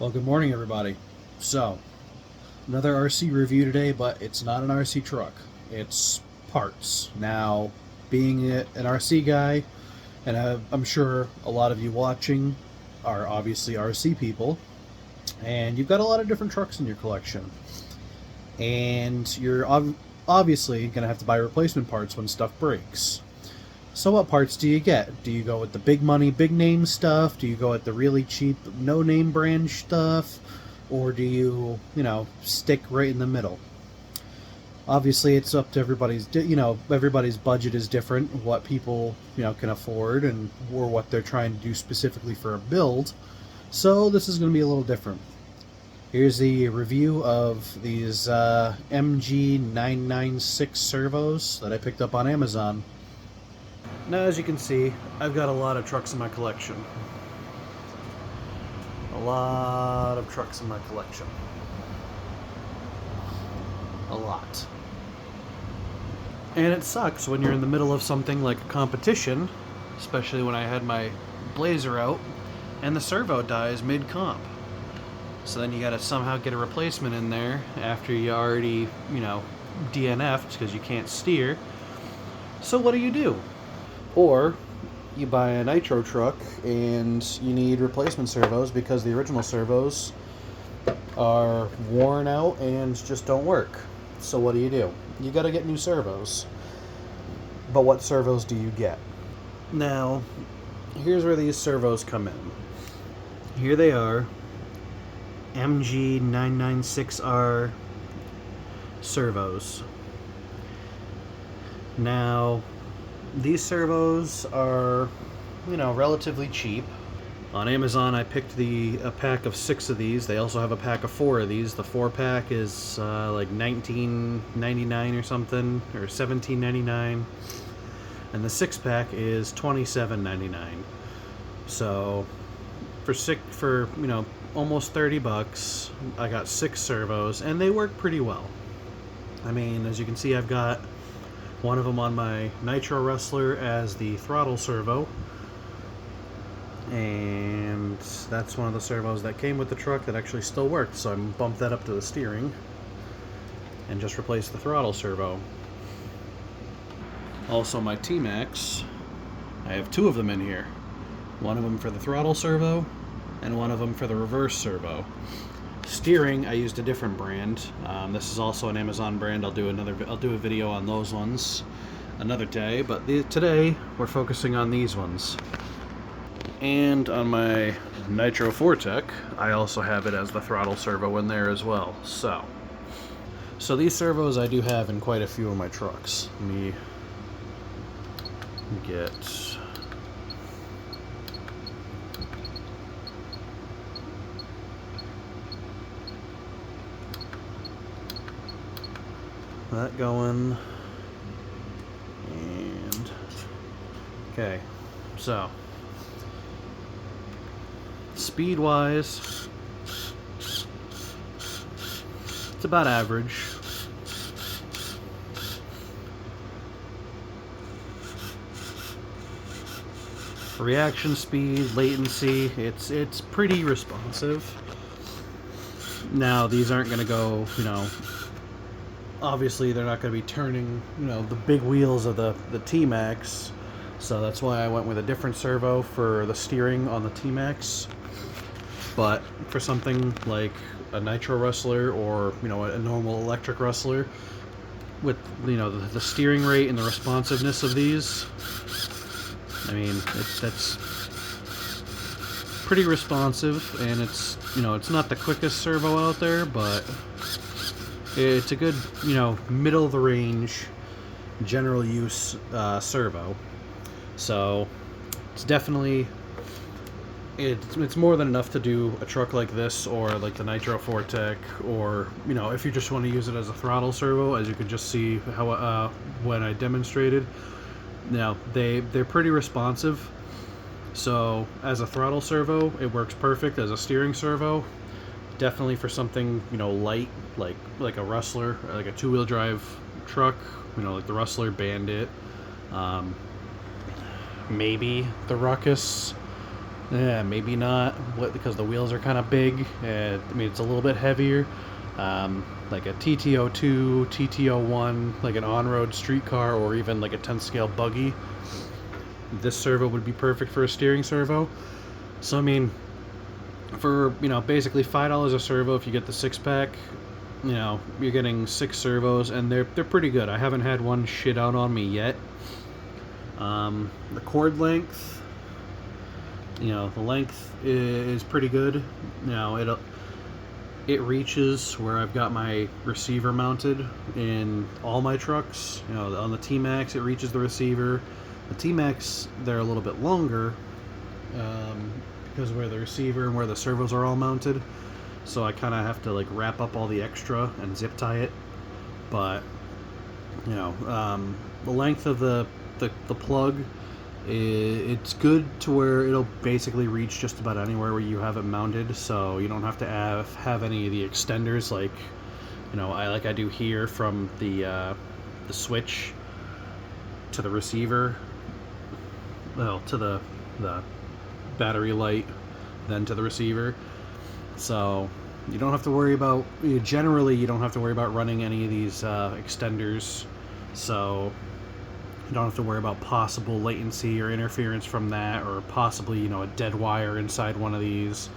Well, good morning, everybody. So, another RC review today, but it's not an RC truck. It's parts. Now, being an RC guy, and I'm sure a lot of you watching are obviously RC people, and you've got a lot of different trucks in your collection. And you're obviously going to have to buy replacement parts when stuff breaks. So what parts do you get? Do you go with the big money, big name stuff? Do you go with the really cheap, no name brand stuff? Or do you, stick right in the middle? Obviously, it's up to everybody's, everybody's budget is different, what people, can afford and or what they're trying to do specifically for a build. So this is going to be a little different. Here's the review of these MG996 servos that I picked up on Amazon. Now, as you can see, I've got a lot of trucks in my collection. A lot of trucks in my collection. A lot. And it sucks when you're in the middle of something like a competition, especially when I had my Blazer out, and the servo dies mid-comp. So then you gotta somehow get a replacement in there after you already, DNF'd because you can't steer. So what do? Or you buy a nitro truck and you need replacement servos because the original servos are worn out and just don't work. So what do? You got to get new servos. But what servos do you get? Now, here's where these servos come in. Here they are, MG996R servos. Now, these servos are, relatively cheap. On Amazon, I picked a pack of 6 of these. They also have a pack of 4 of these. The 4-pack is like $19.99 or something, or $17.99, and the 6-pack is $27.99. So for almost $30, I got 6 servos, and they work pretty well. I mean, as you can see, I've got one of them on my Nitro Wrestler as the throttle servo, and that's one of the servos that came with the truck that actually still worked, so I bumped that up to the steering and just replaced the throttle servo. Also, my T-Max, I have 2 of them in here. One of them for the throttle servo and one of them for the reverse servo. Steering, I used a different brand. This is also an Amazon brand. I'll do a video on those ones another day, but today we're focusing on these ones. And on my Nitro Fortec, I also have it as the throttle servo in there as well. So these servos I do have in quite a few of my trucks. Let me get that going, and okay, so speed wise, it's about average. Reaction speed, latency, it's pretty responsive. Now, these aren't going to go, obviously they're not going to be turning, the big wheels of the T-Max, so that's why I went with a different servo for the steering on the T-Max. But for something like a Nitro Wrestler or, a normal electric Wrestler, with, the steering rate and the responsiveness of these, I mean, that's pretty responsive, and it's, it's not the quickest servo out there, but it's a good, middle of the range, general use servo. So it's definitely, it's more than enough to do a truck like this, or like the Nitro Fortec, or if you just want to use it as a throttle servo, as you could just see how when I demonstrated. They're pretty responsive. So as a throttle servo, it works perfect. As a steering servo, definitely for something light, like a Rustler, like a 2-wheel drive truck, like the Rustler, Bandit, maybe the Ruckus, Yeah, maybe not, because the wheels are kind of big. I mean, it's a little bit heavier. Like a TT02, TT01, like an on-road streetcar, or even like a 10-scale buggy. This servo would be perfect for a steering servo. So, I mean, for, basically $5 a servo, if you get the 6-pack, you're getting 6 servos, and they're pretty good. I haven't had one shit out on me yet. The cord length, the length is pretty good. It reaches where I've got my receiver mounted in all my trucks. On the T-Max, it reaches the receiver. The T-Max, they're a little bit longer, because where the receiver and where the servos are all mounted. So I kind of have to like wrap up all the extra and zip tie it. But the length of the plug, it's good to where it'll basically reach just about anywhere where you have it mounted. So you don't have to have any of the extenders like I do here from the switch to the receiver. Well, to the battery light, then to the receiver. So you don't have to worry about, generally you don't have to worry about running any of these extenders. So you don't have to worry about possible latency or interference from that, or possibly, a dead wire inside one of these.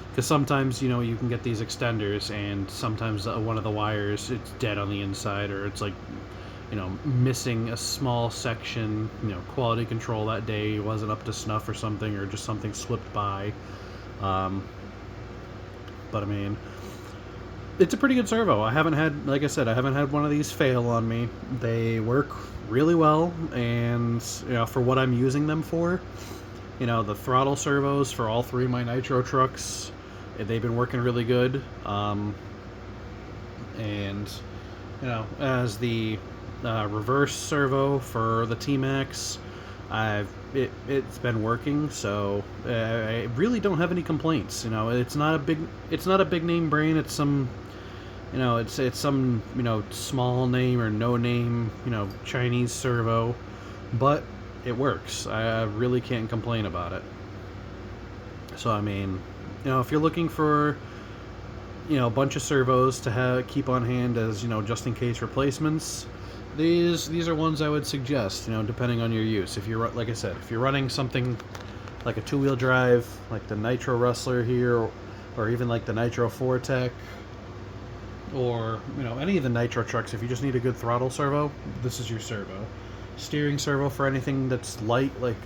Because sometimes, you can get these extenders and sometimes one of the wires, it's dead on the inside, or it's like, missing a small section. Quality control that day wasn't up to snuff or something, or just something slipped by. But I mean, it's a pretty good servo. I haven't had, like I said, I haven't had one of these fail on me. They work really well, and for what I'm using them for, the throttle servos for all 3 of my nitro trucks, they've been working really good. And as the reverse servo for the T-Max, it's been working, so I really don't have any complaints. It's not a big name brand. It's some, it's some small name or no name Chinese servo, but it works. I really can't complain about it. So I mean, if you're looking for a bunch of servos to keep on hand as just in case replacements, these are ones I would suggest, depending on your use. If you're, like I said, if you're running something like a 2-wheel drive, like the Nitro Rustler here, or even like the Nitro Fortec, or any of the Nitro trucks, if you just need a good throttle servo, this is your servo. Steering servo for anything that's light, like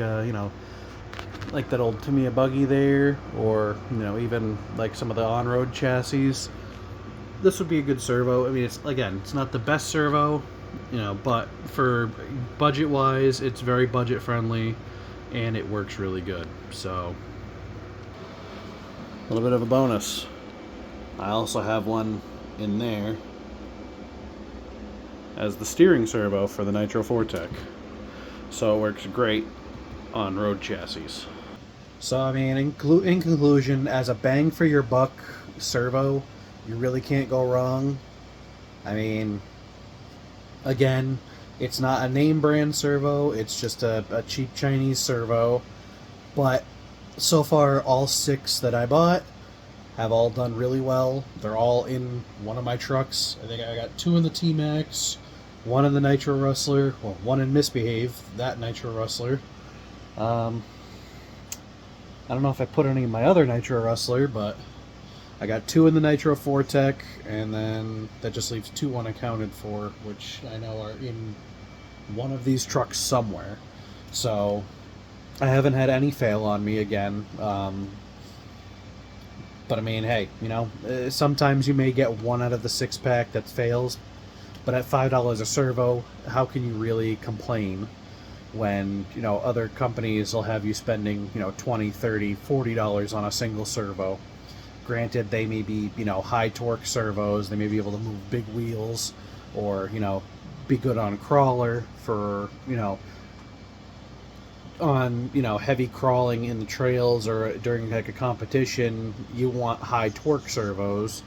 like that old Tamiya buggy there, or even like some of the on-road chassis. This would be a good servo. I mean, it's not the best servo, but for budget-wise, it's very budget-friendly, and it works really good. So, a little bit of a bonus. I also have one in there as the steering servo for the Nitro Fortec. So it works great on road chassis. So, I mean, in conclusion, as a bang-for-your-buck servo, you really can't go wrong. I mean, again, it's not a name brand servo, it's just a cheap Chinese servo. But so far, all 6 that I bought have all done really well. They're all in one of my trucks. I think I got 2 in the T-Max, 1 in the Nitro Rustler, well, 1 in Misbehave, that Nitro Rustler. I don't know if I put any in my other Nitro Rustler, but I got 2 in the Nitro Fortec, and then that just leaves 2 unaccounted for, which I know are in one of these trucks somewhere. So I haven't had any fail on me again. But I mean, hey, sometimes you may get 1 out of the 6-pack that fails, but at $5 a servo, how can you really complain when other companies will have you spending $20, $30, $40 on a single servo? Granted, they may be high torque servos, they may be able to move big wheels, or be good on crawler for on heavy crawling in the trails, or during like a competition you want high torque servos.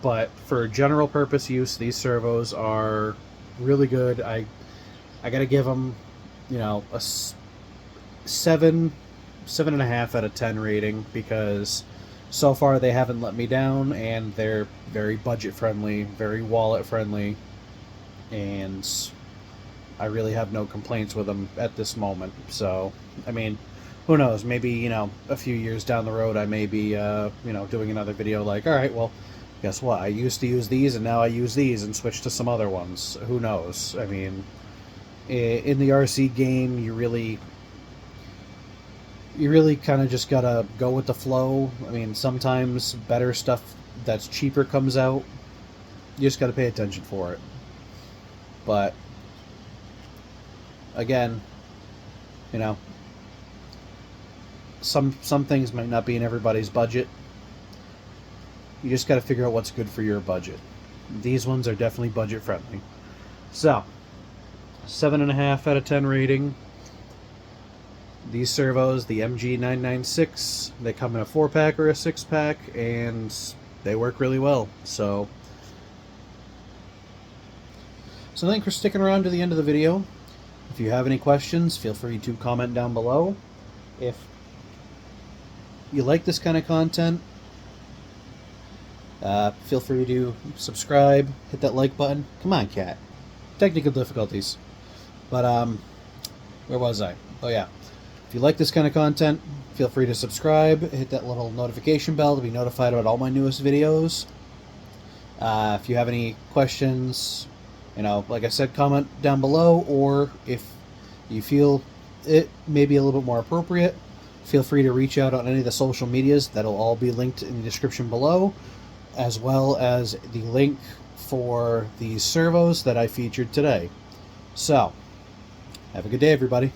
But for general purpose use, these servos are really good. I gotta give them a 7 7.5 out of 10 rating, because so far they haven't let me down, and they're very budget friendly, very wallet friendly, and I really have no complaints with them at this moment. So, I mean, who knows? Maybe, you know, a few years down the road, I may be, you know, doing another video like, all right, well, guess what? I used to use these, and now I use these, and switch to some other ones. Who knows? I mean, in the RC game, you really kind of just gotta go with the flow. I mean, sometimes better stuff that's cheaper comes out. You just gotta pay attention for it. But again, you know, some things might not be in everybody's budget. You just got to figure out what's good for your budget. These ones are definitely budget friendly. So, 7.5 out of 10 rating. These servos, the MG996, they come in a 4-pack or a 6-pack, and they work really well. So thanks for sticking around to the end of the video. If you have any questions, feel free to comment down below. If you like this kind of content, feel free to subscribe, hit that like button. Come on, cat. Technical difficulties. But, where was I? Oh, yeah. If you like this kind of content, feel free to subscribe, hit that little notification bell to be notified about all my newest videos. If you have any questions, you know, like I said, comment down below, or if you feel it may be a little bit more appropriate, feel free to reach out on any of the social medias. That'll all be linked in the description below, as well as the link for these servos that I featured today. So, have a good day, everybody.